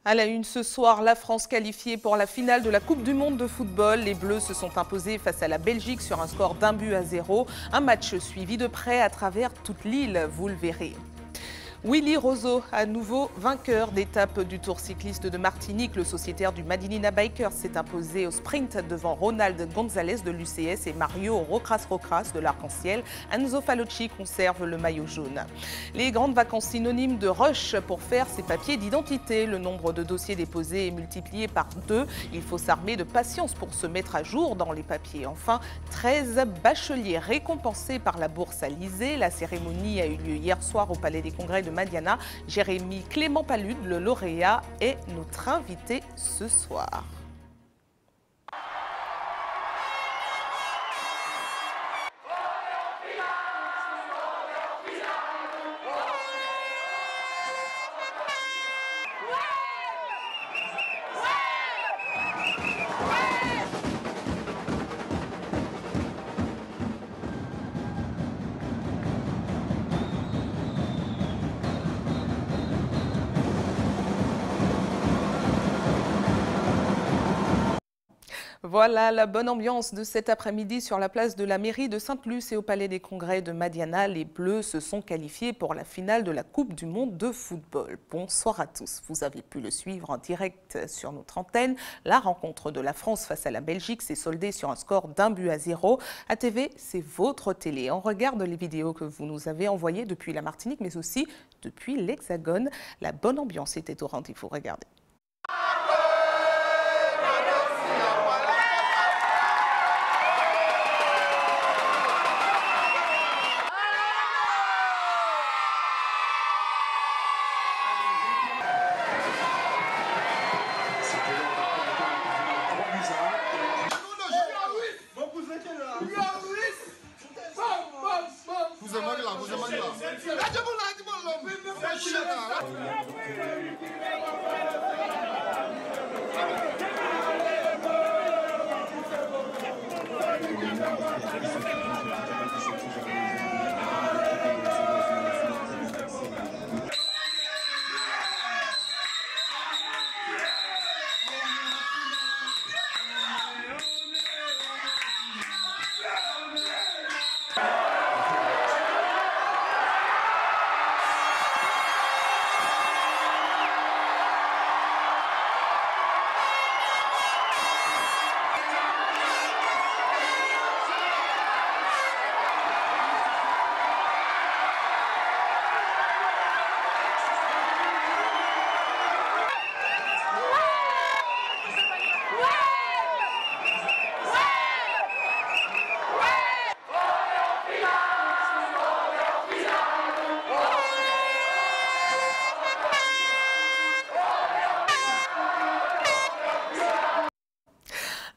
À la une ce soir, la France qualifiée pour la finale de la Coupe du Monde de football. Les Bleus se sont imposés face à la Belgique sur un score d'1-0. Un match suivi de près à travers toute l'île, vous le verrez. Willy Roseau, à nouveau vainqueur d'étape du Tour cycliste de Martinique. Le sociétaire du Madinina Bikers s'est imposé au sprint devant Ronald Gonzalez de l'UCS et Mario Rocras de l'Arc-en-Ciel. Enzo Falocci conserve le maillot jaune. Les grandes vacances synonymes de rush pour faire ses papiers d'identité. Le nombre de dossiers déposés est multiplié par 2. Il faut s'armer de patience pour se mettre à jour dans les papiers. Enfin, 13 bacheliers récompensés par la bourse Alizé. La cérémonie a eu lieu hier soir au Palais des Congrès de Madiana. Jérémy Clément Palude, le lauréat, est notre invité ce soir. Voilà la bonne ambiance de cet après-midi sur la place de la mairie de Sainte-Luce et au Palais des Congrès de Madiana. Les Bleus se sont qualifiés pour la finale de la Coupe du Monde de football. Bonsoir à tous. Vous avez pu le suivre en direct sur notre antenne. La rencontre de la France face à la Belgique s'est soldée sur un score d'1-0. ATV, c'est votre télé. On regarde les vidéos que vous nous avez envoyées depuis la Martinique, mais aussi depuis l'Hexagone. La bonne ambiance était au rendez-vous. Regardez.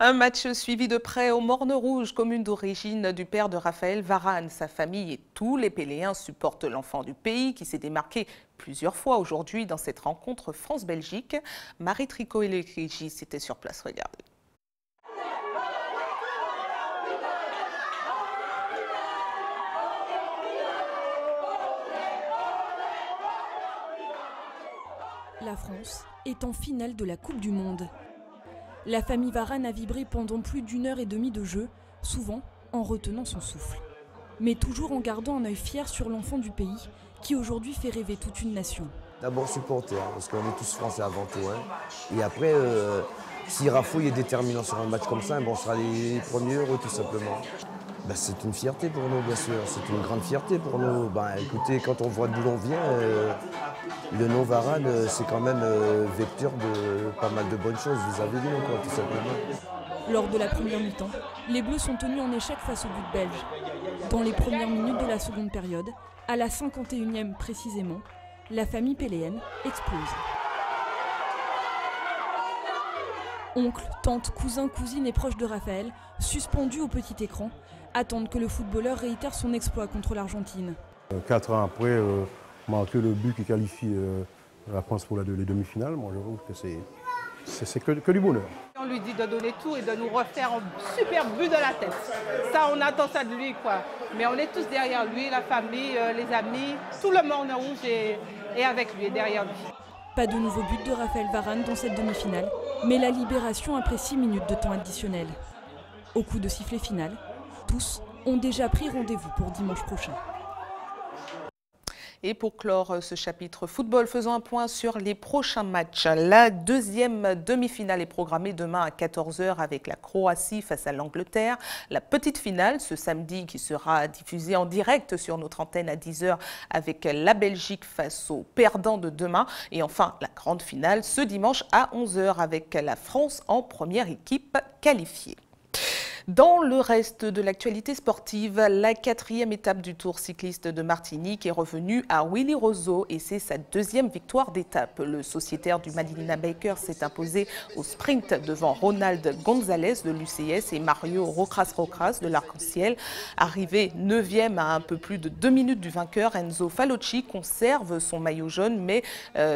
Un match suivi de près au Morne-Rouge, commune d'origine du père de Raphaël Varane. Sa famille et tous les Péléens supportent l'enfant du pays qui s'est démarqué plusieurs fois aujourd'hui dans cette rencontre France-Belgique. Marie Tricot et les Régis étaient sur place. Regardez. La France est en finale de la Coupe du Monde. La famille Varane a vibré pendant plus d'1h30 de jeu, souvent en retenant son souffle. Mais toujours en gardant un œil fier sur l'enfant du pays, qui aujourd'hui fait rêver toute une nation. D'abord supporter, parce qu'on est tous français avant tout. Et après, si Rafouille est déterminant sur un match comme ça, on sera les premiers heureux tout simplement. C'est une fierté pour nous, bien sûr. C'est une grande fierté pour nous. Écoutez, quand on voit d'où l'on vient, le nom Varane, c'est quand même vecteur de pas mal de bonnes choses vis-à-vis de nous, tout simplement. Lors de la première mi-temps, les Bleus sont tenus en échec face au but belge. Dans les premières minutes de la seconde période, à la 51e précisément, la famille péléenne explose. Oncles, tantes, cousins, cousines et proches de Raphaël, suspendus au petit écran, attendent que le footballeur réitère son exploit contre l'Argentine. 4 ans après, marquer le but qui qualifie la France pour les demi-finales, moi je trouve que c'est que du bonheur. On lui dit de donner tout et de nous refaire un super but de la tête. Ça, on attend ça de lui, quoi. Mais on est tous derrière lui, la famille, les amis, tout le monde rouge est avec lui, derrière lui. Pas de nouveau but de Raphaël Varane dans cette demi-finale, mais la libération après 6 minutes de temps additionnel. Au coup de sifflet final, tous ont déjà pris rendez-vous pour dimanche prochain. Et pour clore ce chapitre football, faisons un point sur les prochains matchs. La deuxième demi-finale est programmée demain à 14 h avec la Croatie face à l'Angleterre. La petite finale ce samedi qui sera diffusée en direct sur notre antenne à 10 h avec la Belgique face aux perdants de demain. Et enfin, la grande finale ce dimanche à 11 h avec la France en première équipe qualifiée. Dans le reste de l'actualité sportive, la 4e étape du Tour cycliste de Martinique est revenue à Willy Roseau et c'est sa 2e victoire d'étape. Le sociétaire du Madilina Baker s'est imposé au sprint devant Ronald Gonzalez de l'UCS et Mario Rocras de l'Arc-en-Ciel. Arrivé 9e à un peu plus de 2 minutes du vainqueur, Enzo Falocci conserve son maillot jaune, mais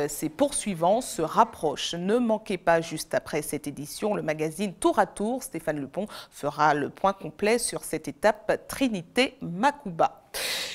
ses poursuivants se rapprochent. Ne manquez pas juste après cette édition le magazine Tour à Tour. Stéphane Lepont fera le point complet sur cette étape Trinité-Macouba.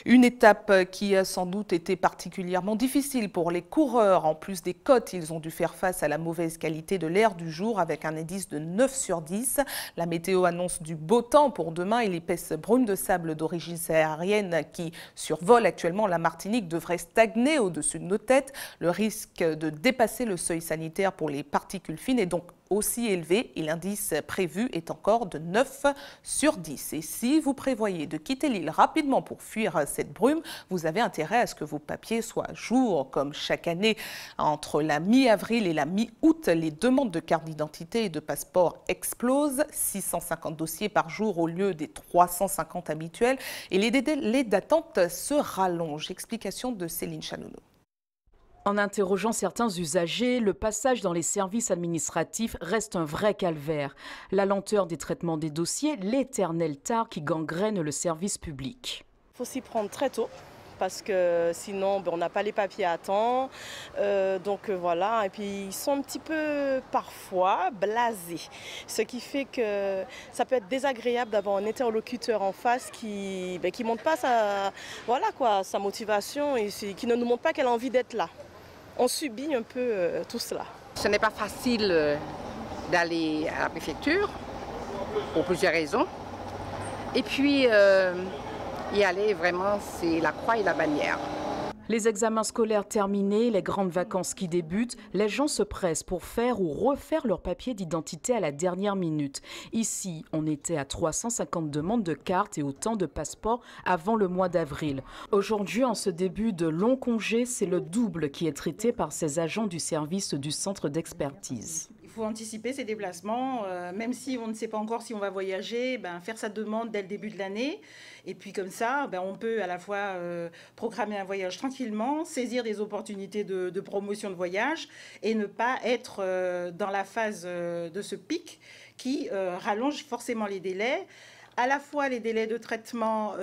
Une étape qui a sans doute été particulièrement difficile pour les coureurs. En plus des côtes, ils ont dû faire face à la mauvaise qualité de l'air du jour avec un indice de 9 sur 10. La météo annonce du beau temps pour demain et l'épaisse brume de sable d'origine saharienne qui survole actuellement la Martinique devrait stagner au-dessus de nos têtes. Le risque de dépasser le seuil sanitaire pour les particules fines est donc aussi élevé et l'indice prévu est encore de 9 sur 10. Et si vous prévoyez de quitter l'île rapidement pour fuir cette brume, vous avez intérêt à ce que vos papiers soient à jour. Comme chaque année, entre la mi-avril et la mi-août, les demandes de carte d'identité et de passeport explosent. 650 dossiers par jour au lieu des 350 habituels. Et les délais d'attente se rallongent. Explication de Céline Chanounou. En interrogeant certains usagers, le passage dans les services administratifs reste un vrai calvaire. La lenteur des traitements des dossiers, l'éternel tard qui gangrène le service public. Il faut s'y prendre très tôt parce que sinon on n'a pas les papiers à temps. Voilà, et puis ils sont un petit peu parfois blasés. Ce qui fait que ça peut être désagréable d'avoir un interlocuteur en face qui ne montre pas sa motivation et qui ne nous montre pas qu'elle a envie d'être là. On subit un peu tout cela. Ce n'est pas facile d'aller à la préfecture, pour plusieurs raisons. Et puis, y aller, vraiment, c'est la croix et la bannière. Les examens scolaires terminés, les grandes vacances qui débutent, les gens se pressent pour faire ou refaire leur papier d'identité à la dernière minute. Ici, on était à 350 demandes de cartes et autant de passeports avant le mois d'avril. Aujourd'hui, en ce début de long congé, c'est le double qui est traité par ces agents du service du centre d'expertise. Il faut anticiper ces déplacements, même si on ne sait pas encore si on va voyager, faire sa demande dès le début de l'année. Et puis comme ça, on peut à la fois programmer un voyage tranquillement, saisir des opportunités de promotion de voyage et ne pas être dans la phase de ce pic qui rallonge forcément les délais. À la fois les délais de traitement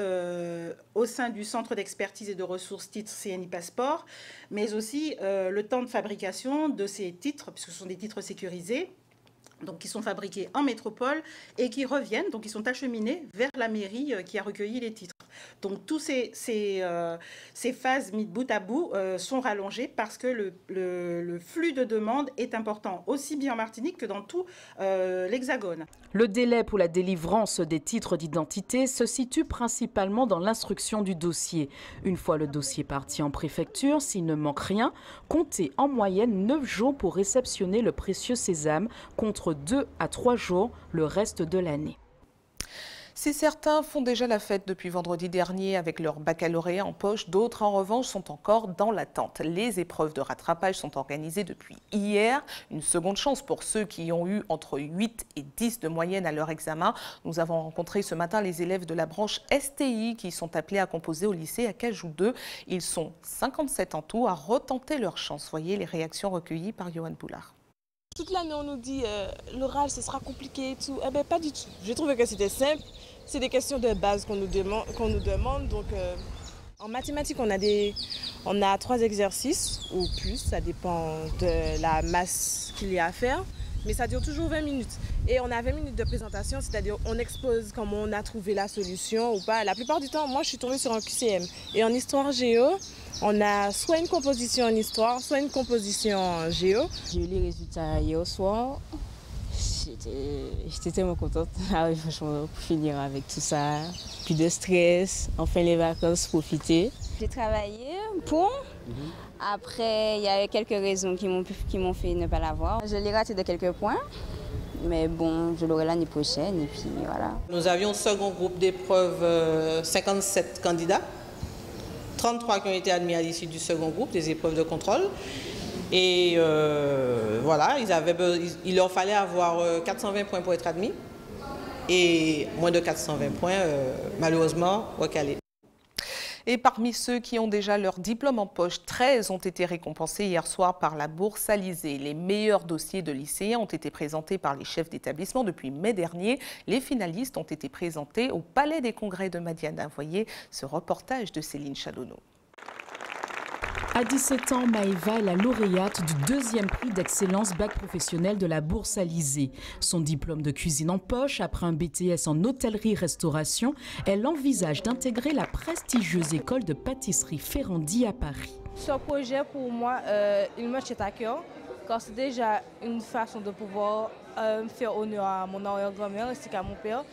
au sein du centre d'expertise et de ressources titres CNI Passeport, mais aussi le temps de fabrication de ces titres, puisque ce sont des titres sécurisés, donc qui sont fabriqués en métropole et qui reviennent, donc ils sont acheminés vers la mairie qui a recueilli les titres. Donc tous ces phases mises bout à bout sont rallongées parce que le flux de demandes est important, aussi bien en Martinique que dans tout l'Hexagone. Le délai pour la délivrance des titres d'identité se situe principalement dans l'instruction du dossier. Une fois le dossier parti en préfecture, s'il ne manque rien, comptez en moyenne 9 jours pour réceptionner le précieux sésame contre 2 à 3 jours le reste de l'année. Si certains font déjà la fête depuis vendredi dernier avec leur baccalauréat en poche, d'autres en revanche sont encore dans l'attente. Les épreuves de rattrapage sont organisées depuis hier. Une seconde chance pour ceux qui ont eu entre 8 et 10 de moyenne à leur examen. Nous avons rencontré ce matin les élèves de la branche STI qui sont appelés à composer au lycée à Cajou 2. Ils sont 57 en tout à retenter leur chance. Voyez les réactions recueilles par Johan Boulard. Toute l'année, on nous dit l'oral, ce sera compliqué et tout. Eh bien, pas du tout. J'ai trouvé que c'était simple. C'est des questions de base qu'on nous demande. Donc, en mathématiques, on a 3 exercices ou plus. Ça dépend de la masse qu'il y a à faire. mais ça dure toujours 20 minutes. Et on a 20 minutes de présentation, c'est-à-dire on expose comment on a trouvé la solution ou pas. La plupart du temps, moi, je suis tombée sur un QCM. Et en histoire géo, on a soit une composition en histoire, soit une composition en géo. J'ai eu les résultats hier soir. J'étais tellement contente. Ah oui, franchement, pour finir avec tout ça, plus de stress, enfin les vacances, profiter. J'ai travaillé pour. Après, il y a quelques raisons qui m'ont fait ne pas l'avoir. Je l'ai raté de quelques points, mais bon, je l'aurai l'année prochaine et puis voilà. Nous avions au second groupe d'épreuves 57 candidats, 33 qui ont été admis à l'issue du second groupe, des épreuves de contrôle. Et voilà, il leur fallait avoir 420 points pour être admis. Et moins de 420 points, malheureusement, recalés. Et parmi ceux qui ont déjà leur diplôme en poche, 13 ont été récompensés hier soir par la bourse Alizé. Les meilleurs dossiers de lycéens ont été présentés par les chefs d'établissement depuis mai dernier. Les finalistes ont été présentés au Palais des Congrès de Madiana. Voyez ce reportage de Céline Chalonneau. À 17 ans, Maëva est la lauréate du 2e prix d'excellence bac professionnel de la bourse Alizé. Son diplôme de cuisine en poche, après un BTS en hôtellerie-restauration, elle envisage d'intégrer la prestigieuse école de pâtisserie Ferrandi à Paris. Ce projet, pour moi, il me tient à cœur, car c'est déjà une façon de pouvoir faire honneur à mon arrière-grand-mère ainsi qu'à mon père.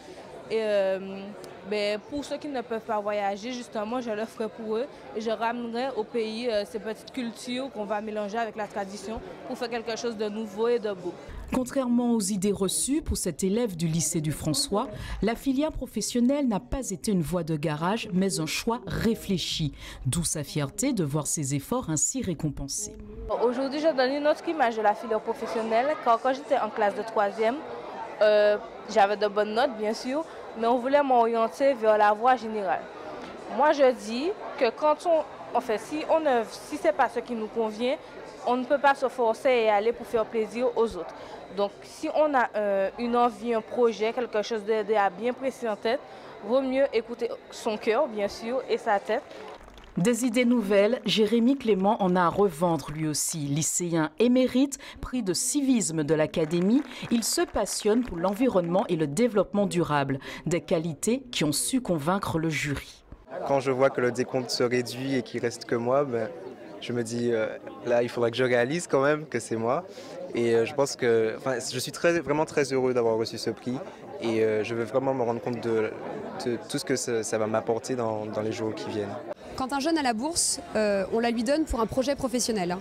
Et pour ceux qui ne peuvent pas voyager, justement, je le ferai pour eux et je ramènerai au pays ces petites cultures qu'on va mélanger avec la tradition pour faire quelque chose de nouveau et de beau. Contrairement aux idées reçues pour cet élève du lycée du François, la filière professionnelle n'a pas été une voie de garage, mais un choix réfléchi. D'où sa fierté de voir ses efforts ainsi récompensés. Aujourd'hui, je donne une autre image de la filière professionnelle, car quand j'étais en classe de 3e, j'avais de bonnes notes, bien sûr, mais on voulait m'orienter vers la voie générale. Moi, je dis que si ce n'est pas ce qui nous convient, on ne peut pas se forcer et aller pour faire plaisir aux autres. Donc, si on a une envie, un projet, quelque chose à bien précis en tête, vaut mieux écouter son cœur, bien sûr, et sa tête. Des idées nouvelles, Jérémy Clément en a à revendre lui aussi. Lycéen émérite, prix de civisme de l'Académie, il se passionne pour l'environnement et le développement durable. Des qualités qui ont su convaincre le jury. Quand je vois que le décompte se réduit et qu'il reste que moi, je me dis là il faudra que je réalise quand même que c'est moi. Et je pense que je suis vraiment très heureux d'avoir reçu ce prix. Et je veux vraiment me rendre compte de tout ce que ça va m'apporter dans les jours qui viennent. Quand un jeune a la bourse, on la lui donne pour un projet professionnel.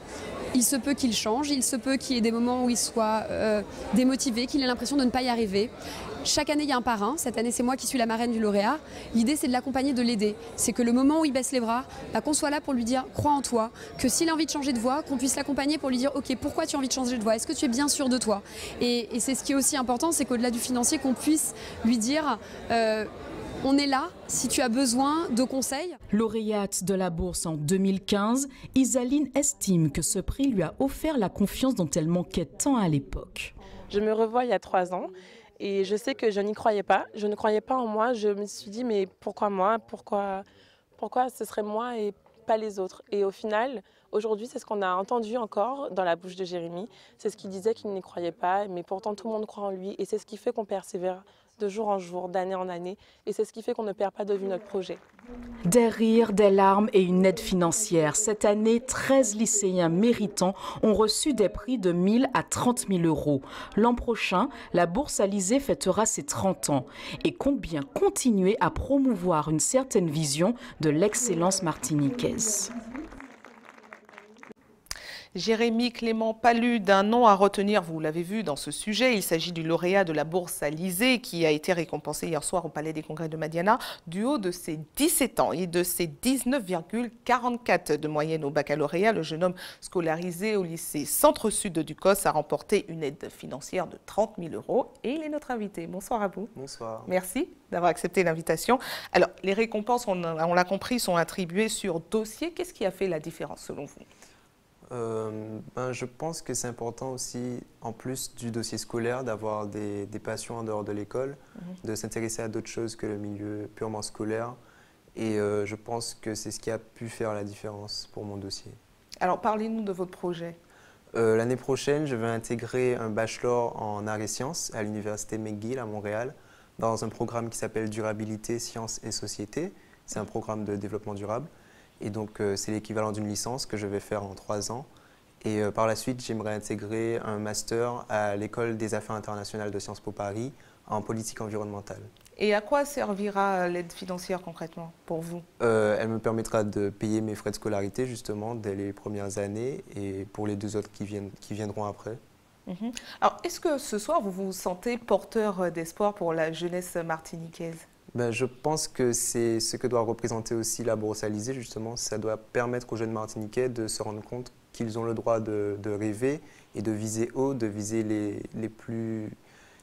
Il se peut qu'il change, il se peut qu'il y ait des moments où il soit démotivé, qu'il ait l'impression de ne pas y arriver. Chaque année, il y a un parrain. Cette année, c'est moi qui suis la marraine du lauréat. L'idée, c'est de l'accompagner, de l'aider. C'est que le moment où il baisse les bras, qu'on soit là pour lui dire « crois en toi », que s'il a envie de changer de voie, qu'on puisse l'accompagner pour lui dire « ok, pourquoi tu as envie de changer de voie? Est-ce que tu es bien sûr de toi ?» Et c'est ce qui est aussi important, c'est qu'au-delà du financier, qu'on puisse lui dire on est là si tu as besoin de conseils. Lauréate de la bourse en 2015, Isaline estime que ce prix lui a offert la confiance dont elle manquait tant à l'époque. Je me revois il y a 3 ans et je sais que je n'y croyais pas. Je ne croyais pas en moi. Je me suis dit mais pourquoi moi? Pourquoi ce serait moi et pas les autres? Et au final, aujourd'hui, c'est ce qu'on a entendu encore dans la bouche de Jérémy. C'est ce qu'il disait qu'il n'y croyait pas, mais pourtant tout le monde croit en lui et c'est ce qui fait qu'on persévère de jour en jour, d'année en année. Et c'est ce qui fait qu'on ne perd pas de vue notre projet. Des rires, des larmes et une aide financière. Cette année, 13 lycéens méritants ont reçu des prix de 1 000 à 30 000 euros. L'an prochain, la bourse Alizé fêtera ses 30 ans et compte bien continuer à promouvoir une certaine vision de l'excellence martiniquaise. Jérémy Clément Palu, d'un nom à retenir, vous l'avez vu dans ce sujet, il s'agit du lauréat de la bourse Alizé qui a été récompensé hier soir au Palais des Congrès de Madiana du haut de ses 17 ans et de ses 19,44 de moyenne au baccalauréat. Le jeune homme scolarisé au lycée Centre-Sud du COS a remporté une aide financière de 30 000 euros et il est notre invité. Bonsoir à vous. Bonsoir. Merci d'avoir accepté l'invitation. Alors, les récompenses, on l'a compris, sont attribuées sur dossier. Qu'est-ce qui a fait la différence selon vous ? Je pense que c'est important aussi, en plus du dossier scolaire, d'avoir des passions en dehors de l'école, de s'intéresser à d'autres choses que le milieu purement scolaire. Et je pense que c'est ce qui a pu faire la différence pour mon dossier. Alors, parlez-nous de votre projet. L'année prochaine, je vais intégrer un bachelor en arts et sciences à l'université McGill à Montréal dans un programme qui s'appelle Durabilité, Sciences et Société. C'est un programme de développement durable et donc c'est l'équivalent d'une licence que je vais faire en 3 ans. Et par la suite, j'aimerais intégrer un master à l'École des Affaires internationales de Sciences Po Paris en politique environnementale. Et à quoi servira l'aide financière concrètement pour vous? Elle me permettra de payer mes frais de scolarité justement dès les premières années et pour les 2 autres qui viendront après. Alors, est-ce que ce soir, vous vous sentez porteur d'espoir pour la jeunesse martiniquaise? Je pense que c'est ce que doit représenter aussi la Bourse Alizé justement. Ça doit permettre aux jeunes Martiniquais de se rendre compte qu'ils ont le droit de rêver et de viser haut, de viser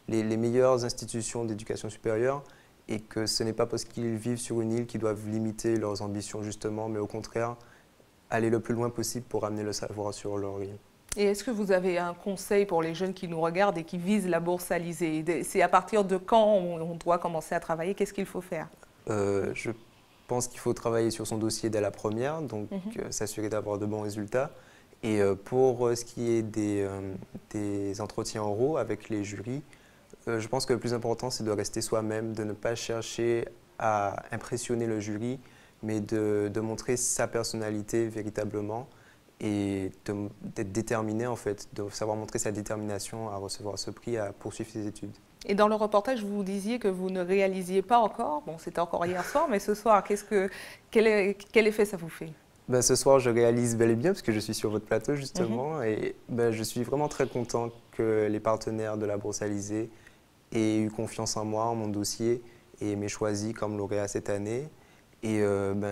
les meilleures institutions d'éducation supérieure et que ce n'est pas parce qu'ils vivent sur une île qu'ils doivent limiter leurs ambitions justement, mais au contraire aller le plus loin possible pour amener le savoir sur leur île. Et est-ce que vous avez un conseil pour les jeunes qui nous regardent et qui visent la Bourse Alizé? C'est à partir de quand on doit commencer à travailler? Qu'est-ce qu'il faut faire? Je pense qu'il faut travailler sur son dossier dès la première, donc s'assurer d'avoir de bons résultats. Et pour ce qui est des entretiens oraux avec les jurys, je pense que le plus important, c'est de rester soi-même, de ne pas chercher à impressionner le jury, mais de montrer sa personnalité véritablement et d'être déterminé, en fait, de savoir montrer sa détermination à recevoir ce prix, à poursuivre ses études. Et dans le reportage, vous disiez que vous ne réalisiez pas encore, bon, c'était encore hier soir, mais ce soir, quel effet ça vous fait? Ce soir, je réalise bel et bien, parce que je suis sur votre plateau, justement, et je suis vraiment très content que les partenaires de la Bourse Alizé aient eu confiance en moi, en mon dossier, et m'aient choisi comme lauréat cette année. Et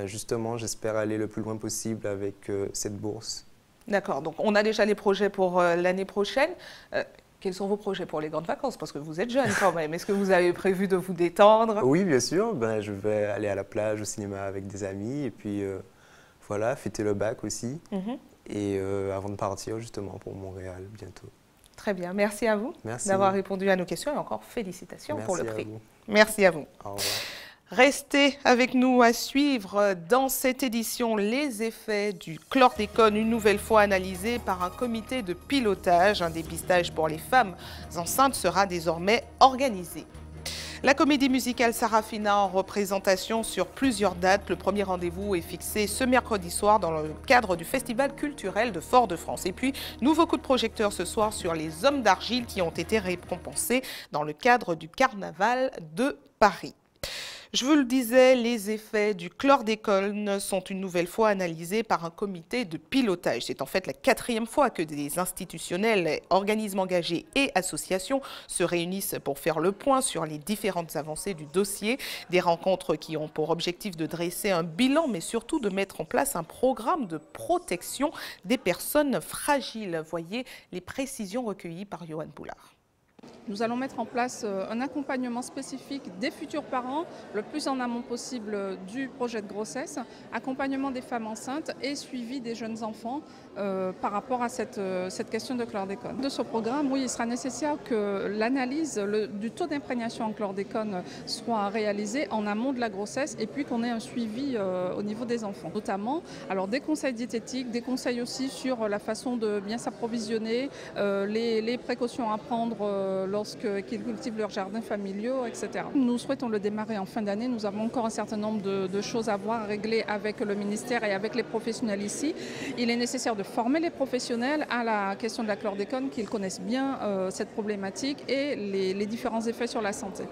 justement, j'espère aller le plus loin possible avec cette bourse. D'accord, donc on a déjà les projets pour l'année prochaine. Quels sont vos projets pour les grandes vacances? Parce que vous êtes jeune quand même. Est-ce que vous avez prévu de vous détendre? Oui, bien sûr. Je vais aller à la plage, au cinéma avec des amis, et puis voilà, fêter le bac aussi. Et avant de partir justement pour Montréal bientôt. Très bien, merci à vous d'avoir répondu à nos questions et encore félicitations pour le prix. Merci à vous. Au revoir. Restez avec nous à suivre dans cette édition les effets du chlordécone, une nouvelle fois analysés par un comité de pilotage. Un dépistage pour les femmes enceintes sera désormais organisé. La comédie musicale Sarafina en représentation sur plusieurs dates. Le premier rendez-vous est fixé ce mercredi soir dans le cadre du Festival culturel de Fort-de-France. Et puis, nouveau coup de projecteur ce soir sur les hommes d'argile qui ont été récompensés dans le cadre du Carnaval de Paris. Je vous le disais, les effets du chlordécone sont une nouvelle fois analysés par un comité de pilotage. C'est en fait la 4e fois que des institutionnels, organismes engagés et associations se réunissent pour faire le point sur les différentes avancées du dossier. Des rencontres qui ont pour objectif de dresser un bilan, mais surtout de mettre en place un programme de protection des personnes fragiles. Voyez les précisions recueillies par Johan Boulard. Nous allons mettre en place un accompagnement spécifique des futurs parents, le plus en amont possible du projet de grossesse, accompagnement des femmes enceintes et suivi des jeunes enfants par rapport à cette question de chlordécone. De ce programme, oui, il sera nécessaire que l'analyse du taux d'imprégnation en chlordécone soit réalisée en amont de la grossesse et puis qu'on ait un suivi au niveau des enfants. Notamment, alors des conseils diététiques, des conseils aussi sur la façon de bien s'approvisionner, les précautions à prendre lorsqu'ils cultivent leurs jardins familiaux, etc. Nous souhaitons le démarrer en fin d'année. Nous avons encore un certain nombre de choses à voir, à régler avec le ministère et avec les professionnels ici. Il est nécessaire de former les professionnels à la question de la chlordécone, qu'ils connaissent bien cette problématique et les différents effets sur la santé.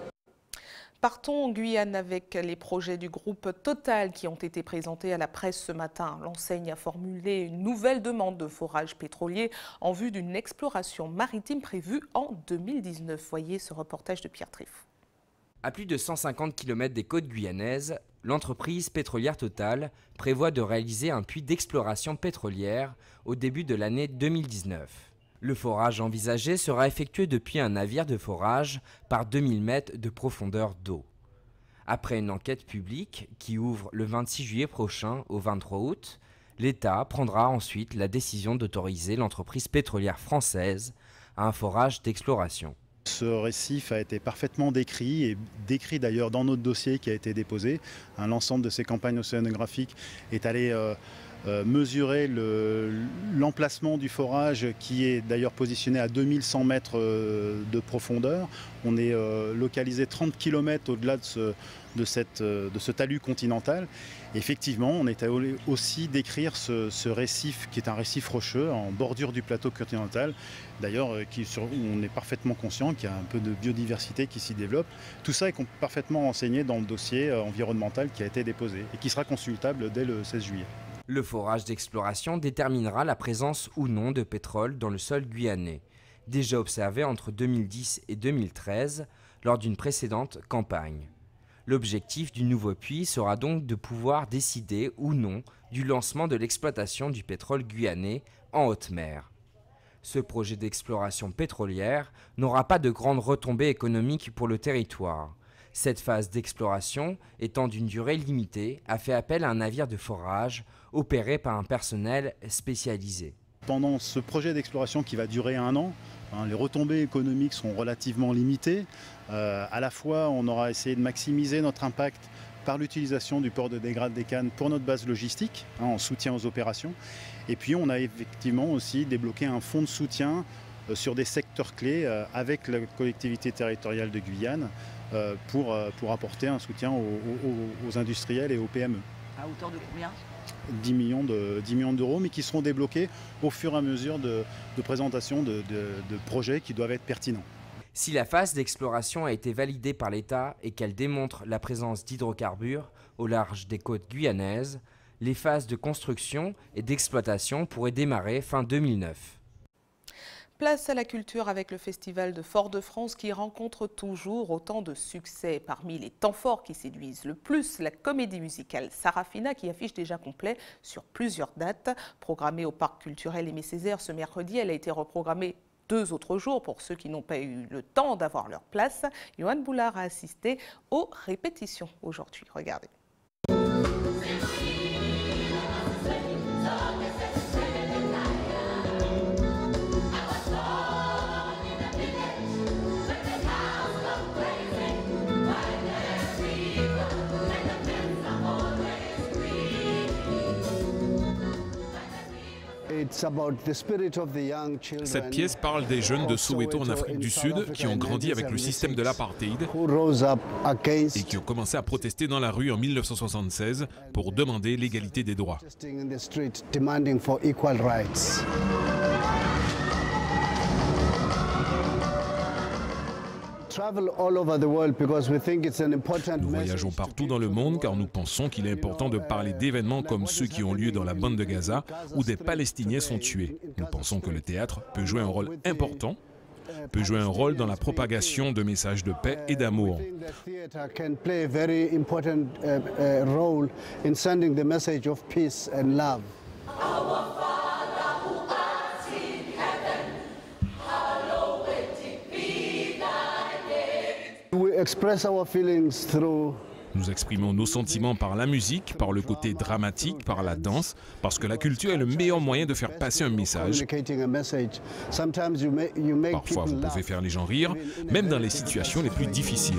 Partons en Guyane avec les projets du groupe Total qui ont été présentés à la presse ce matin. L'enseigne a formulé une nouvelle demande de forage pétrolier en vue d'une exploration maritime prévue en 2019. Voyez ce reportage de Pierre Triff. À plus de 150 km des côtes guyanaises, l'entreprise pétrolière Total prévoit de réaliser un puits d'exploration pétrolière au début de l'année 2019. Le forage envisagé sera effectué depuis un navire de forage par 2000 mètres de profondeur d'eau. Après une enquête publique qui ouvre le 26 juillet prochain au 23 août, l'État prendra ensuite la décision d'autoriser l'entreprise pétrolière française à un forage d'exploration. Ce récif a été parfaitement décrit et décrit d'ailleurs dans notre dossier qui a été déposé. L'ensemble de ces campagnes océanographiques est allé mesurer l'emplacement du forage qui est d'ailleurs positionné à 2100 mètres de profondeur. On est localisé 30 km au-delà de ce talus continental. Et effectivement, on est allé aussi décrire ce récif qui est un récif rocheux en bordure du plateau continental. D'ailleurs, on est parfaitement conscient qu'il y a un peu de biodiversité qui s'y développe. Tout ça est parfaitement renseigné dans le dossier environnemental qui a été déposé et qui sera consultable dès le 16 juillet. Le forage d'exploration déterminera la présence ou non de pétrole dans le sol guyanais, déjà observé entre 2010 et 2013 lors d'une précédente campagne. L'objectif du nouveau puits sera donc de pouvoir décider ou non du lancement de l'exploitation du pétrole guyanais en haute mer. Ce projet d'exploration pétrolière n'aura pas de grandes retombées économiques pour le territoire. Cette phase d'exploration, étant d'une durée limitée, a fait appel à un navire de forage opéré par un personnel spécialisé. Pendant ce projet d'exploration qui va durer 1 an, les retombées économiques sont relativement limitées. À la fois, on aura essayé de maximiser notre impact par l'utilisation du port de Dégrade-des-Cannes pour notre base logistique, en soutien aux opérations. Et puis, on a effectivement aussi débloqué un fonds de soutien sur des secteurs clés avec la collectivité territoriale de Guyane pour apporter un soutien aux industriels et aux PME. À hauteur de combien ? 10 millions d'euros, mais qui seront débloqués au fur et à mesure de présentation de projets qui doivent être pertinents. Si la phase d'exploration a été validée par l'État et qu'elle démontre la présence d'hydrocarbures au large des côtes guyanaises, les phases de construction et d'exploitation pourraient démarrer fin 2009. Place à la culture avec le Festival de Fort-de-France qui rencontre toujours autant de succès. Parmi les temps forts qui séduisent le plus, la comédie musicale Sarafina qui affiche déjà complet sur plusieurs dates. Programmée au Parc culturel Aimé Césaire ce mercredi, elle a été reprogrammée 2 autres jours pour ceux qui n'ont pas eu le temps d'avoir leur place. Johan Boulard a assisté aux répétitions aujourd'hui. Regardez. Cette pièce parle des jeunes de Soweto en Afrique du Sud qui ont grandi avec le système de l'apartheid et qui ont commencé à protester dans la rue en 1976 pour demander l'égalité des droits. Nous voyageons partout dans le monde car nous pensons qu'il est important de parler d'événements comme ceux qui ont lieu dans la bande de Gaza où des Palestiniens sont tués. Nous pensons que le théâtre peut jouer un rôle important, peut jouer un rôle dans la propagation de messages de paix et d'amour. Nous exprimons nos sentiments par la musique, par le côté dramatique, par la danse, parce que la culture est le meilleur moyen de faire passer un message. Parfois, vous pouvez faire les gens rire, même dans les situations les plus difficiles.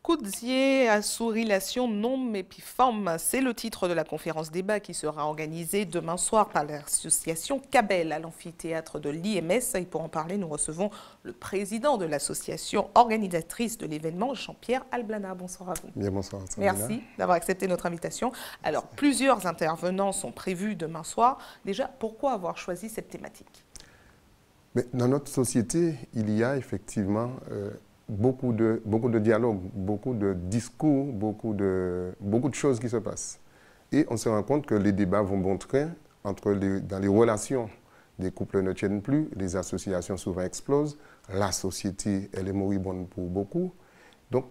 Koudzié Assourillation Nom Epifam, c'est le titre de la conférence débat qui sera organisée demain soir par l'association Cabel à l'amphithéâtre de l'IMS. Et pour en parler, nous recevons le président de l'association organisatrice de l'événement, Jean-Pierre Alblana. Bonsoir à vous. Bien, bonsoir. Merci d'avoir accepté notre invitation. Alors, plusieurs intervenants sont prévus demain soir. Déjà, pourquoi avoir choisi cette thématique? Mais dans notre société, il y a effectivement beaucoup de dialogues, beaucoup de discours, beaucoup de choses qui se passent. Et on se rend compte que les débats vont bon train dans les relations. Des couples ne tiennent plus, les associations souvent explosent, la société, elle est moribonde pour beaucoup. Donc,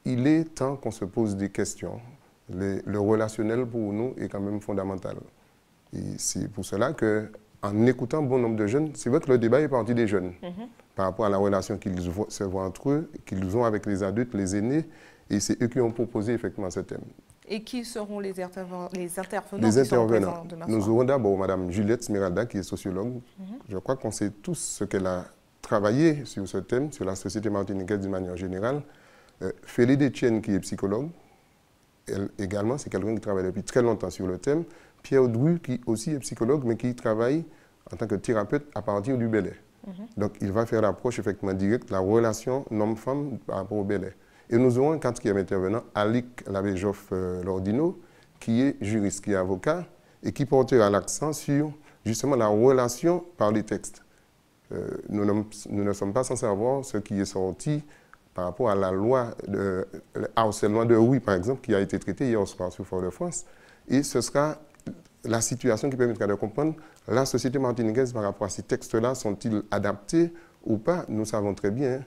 il est temps qu'on se pose des questions. Le relationnel, pour nous, est quand même fondamental. Et c'est pour cela qu'en écoutant bon nombre de jeunes, c'est vrai que le débat est parti des jeunes. par rapport à la relation qu'ils se voient entre eux, qu'ils ont avec les adultes, les aînés, et c'est eux qui ont proposé effectivement ce thème. Et qui seront les intervenants Les qui seront intervenants. présents demain soir? Nous aurons d'abord Mme Juliette Smeralda, qui est sociologue. Je crois qu'on sait tous ce qu'elle a travaillé sur ce thème, sur la société martiniquaise d'une manière générale. Félide Etienne, qui est psychologue. Elle également, c'est quelqu'un qui travaille depuis très longtemps sur le thème. Pierre Dru, qui aussi est psychologue, mais qui travaille en tant que thérapeute à partir du Bel-Air. Donc, il va faire l'approche effectivement directe, la relation homme-femme par rapport au Bel-Air. Et nous aurons un quatrième intervenant, Alic Labéjoff Lordino, qui est juriste, qui est avocat, et qui portera l'accent sur justement la relation par les textes. Nous ne sommes pas censés avoir ce qui est sorti par rapport à la loi de harcèlement de rue, par exemple, qui a été traitée hier soir sur Fort-de-France. Et ce sera la situation qui permettra de comprendre la société martiniquaise par rapport à ces textes-là. Sont-ils adaptés ou pas? Nous savons très bien.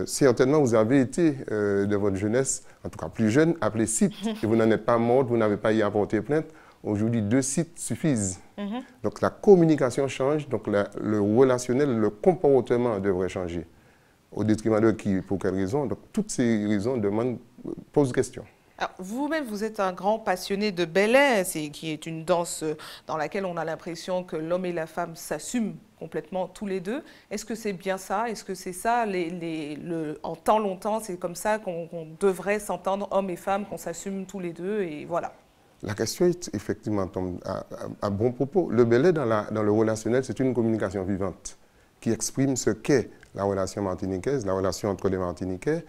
Certainement, vous avez été, de votre jeunesse, en tout cas plus jeune, appelé site, et vous n'en êtes pas morte, vous n'avez pas y apporté plainte. Aujourd'hui, 2 sites suffisent. Donc la communication change, donc le relationnel, le comportement devrait changer. Au détriment de qui, pour quelles raisons? Donc toutes ces raisons posent question. Vous-même, vous êtes un grand passionné de Bel-Air, qui est une danse dans laquelle on a l'impression que l'homme et la femme s'assument complètement tous les deux. Est-ce que c'est bien ça? Est-ce que c'est ça, en tant longtemps, c'est comme ça qu'on devrait s'entendre, hommes et femmes, qu'on s'assume tous les deux et voilà? La question est effectivement à bon propos. Le Bel-Air dans le relationnel, c'est une communication vivante qui exprime ce qu'est la relation martiniquaise, la relation entre les Martiniquais.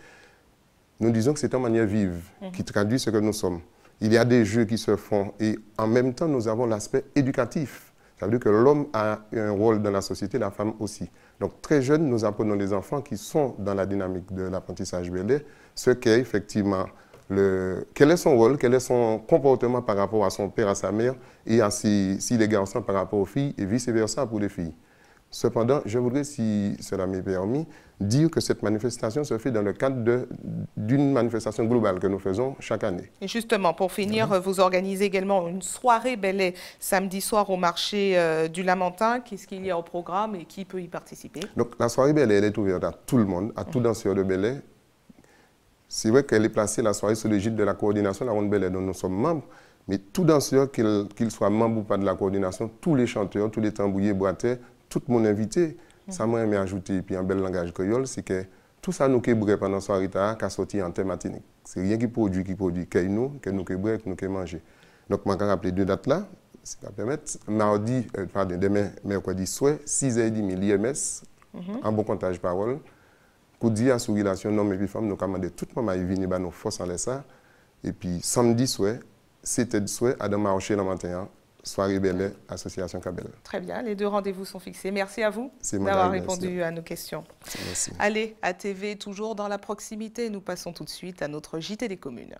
Nous disons que c'est une manière vive qui traduit ce que nous sommes. Il y a des jeux qui se font et en même temps, nous avons l'aspect éducatif. Ça veut dire que l'homme a un rôle dans la société, la femme aussi. Donc très jeunes, nous apprenons les enfants qui sont dans la dynamique de l'apprentissage Bel-Air, ce qu'est effectivement quel est son rôle, quel est son comportement par rapport à son père, à sa mère et à si les garçons par rapport aux filles et vice-versa pour les filles. Cependant, je voudrais, si cela m'est permis, dire que cette manifestation se fait dans le cadre d'une manifestation globale que nous faisons chaque année. Et justement, pour finir, vous organisez également une soirée Bel-Air samedi soir au marché du Lamentin. Qu'est-ce qu'il y a au programme et qui peut y participer? Donc, la soirée Bel-Air est ouverte à tout le monde, à tout danseur de Bel-Air. C'est vrai qu'elle est placée, la soirée, sous l'égide de la coordination de la Ronde Bel-Air dont nous sommes membres, mais tout danseur, qu'il soit membre ou pas de la coordination, tous les chanteurs, tous les tambouillers, boiteurs, tout le monde invité, ça m'a aimé ajouter, puis un bel langage créole, c'est que tout ça nous qu'ébré pendant la soirée, qui a sorti en thème matinique. C'est rien qui produit, que nous qu'ébré, que nous qu'ébré manger. Donc, je vais rappeler 2 dates là, si ça permet. Demain, mercredi soir, 6h30, l'IMS, en bon comptage parole. Pour dire à relation hommes et puis femmes, nous commandons tout le monde à venir, nous force en laissant. Et puis, samedi soir, 7h soir, à dans marché le matin. Soirée Bel-Air, Association Cabel. Très bien, les 2 rendez-vous sont fixés. Merci à vous d'avoir répondu à nos questions. Merci. Allez, ATV, toujours dans la proximité, nous passons tout de suite à notre JT des communes.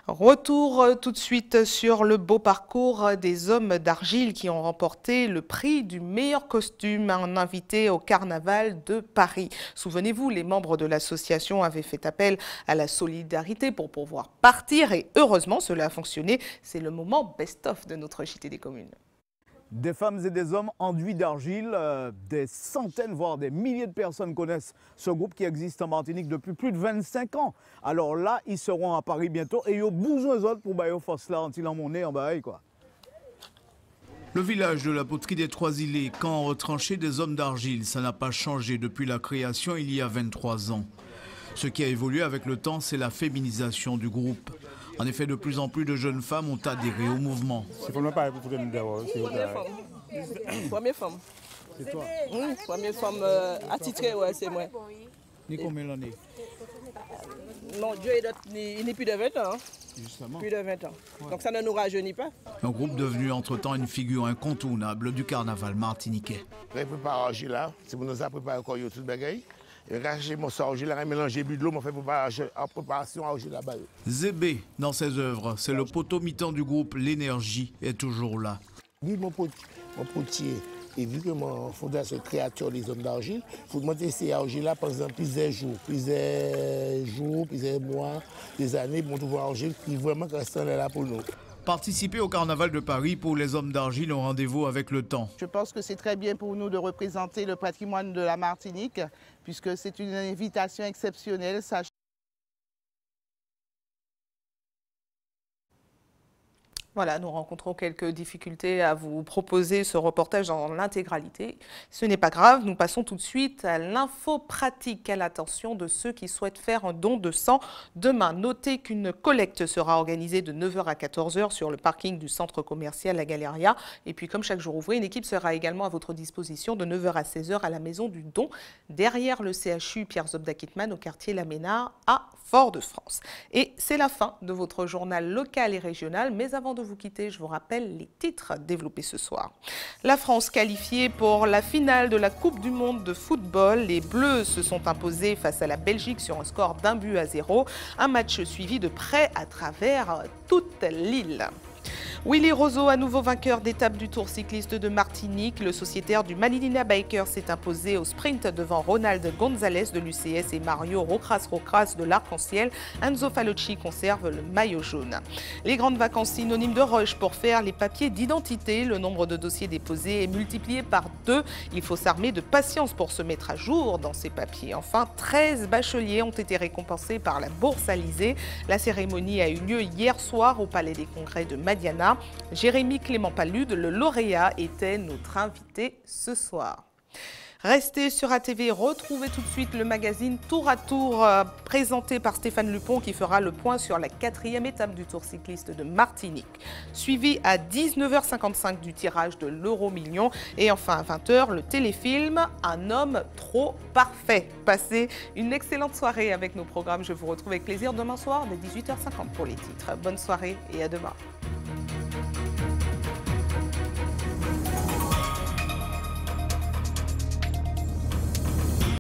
Retour tout de suite sur le beau parcours des hommes d'argile qui ont remporté le prix du meilleur costume, un invité au carnaval de Paris. Souvenez-vous, les membres de l'association avaient fait appel à la solidarité pour pouvoir partir et heureusement cela a fonctionné. C'est le moment best-of de notre JT des communes. Des femmes et des hommes enduits d'argile, des centaines, voire des milliers de personnes connaissent ce groupe qui existe en Martinique depuis plus de 25 ans. Alors là, ils seront à Paris bientôt et ils ont besoin d'autres pour bailler force là, en monnaie, en bail, quoi. Le village de la poterie des Trois-Îlets, camp retranché des hommes d'argile, ça n'a pas changé depuis la création il y a 23 ans. Ce qui a évolué avec le temps, c'est la féminisation du groupe. En effet, de plus en plus de jeunes femmes ont adhéré au mouvement. Première femme. C'est toi? Oui, première femme attitrée, ouais, c'est moi. Ni combien d'années? Non, Dieu il n'est plus de 20 ans. Justement. Plus de 20 ans. Ouais. Donc ça ne nous rajeunit pas. Un groupe devenu entre-temps une figure incontournable du carnaval martiniquais. Préparer là, c'est pour nous préparer encore tout le bagage. Ranger mon sorgé, mélanger but de l'eau, on fait en préparation à là-bas. Zébé, dans ses œuvres, c'est le poteau mi-temps du groupe L'énergie est toujours là. Mon potier, et vu que mon fondation créature des hommes d'argile, il faut monter ces argiles là pendant plusieurs jours, plusieurs mois, des années, pour trouver argile qui vraiment reste là pour nous. Participer au Carnaval de Paris pour les hommes d'argile ont rendez-vous avec le temps. Je pense que c'est très bien pour nous de représenter le patrimoine de la Martinique, puisque c'est une invitation exceptionnelle. Voilà, nous rencontrons quelques difficultés à vous proposer ce reportage dans l'intégralité. Ce n'est pas grave, nous passons tout de suite à l'info pratique à l'attention de ceux qui souhaitent faire un don de sang demain. Notez qu'une collecte sera organisée de 9h à 14h sur le parking du centre commercial La Galeria. Et puis comme chaque jour ouvré, une équipe sera également à votre disposition de 9h à 16h à la Maison du Don, derrière le CHU Pierre Zobda Kittmann au quartier La Ménard à Fort-de-France. Et c'est la fin de votre journal local et régional, mais avant de vous quitter, je vous rappelle les titres développés ce soir. La France qualifiée pour la finale de la Coupe du Monde de football. Les Bleus se sont imposés face à la Belgique sur un score d'1-0. Un match suivi de près à travers toute l'île. Willy Roseau, à nouveau vainqueur d'étape du Tour cycliste de Martinique. Le sociétaire du Malinina Biker s'est imposé au sprint devant Ronald Gonzalez de l'UCS et Mario Rocras de l'Arc-en-Ciel. Enzo Falocci conserve le maillot jaune. Les grandes vacances synonymes de rush pour faire les papiers d'identité. Le nombre de dossiers déposés est multiplié par 2. Il faut s'armer de patience pour se mettre à jour dans ces papiers. Enfin, 13 bacheliers ont été récompensés par la Bourse Alizée. La cérémonie a eu lieu hier soir au Palais des Congrès de Madiana. Jérémy Clément Palude, le lauréat, était notre invité ce soir. Restez sur ATV, retrouvez tout de suite le magazine Tour à Tour présenté par Stéphane Lupon qui fera le point sur la 4e étape du Tour cycliste de Martinique. Suivi à 19h55 du tirage de l'Euro-Million et enfin à 20h le téléfilm Un homme trop parfait. Passez une excellente soirée avec nos programmes. Je vous retrouve avec plaisir demain soir dès 18h50 pour les titres. Bonne soirée et à demain.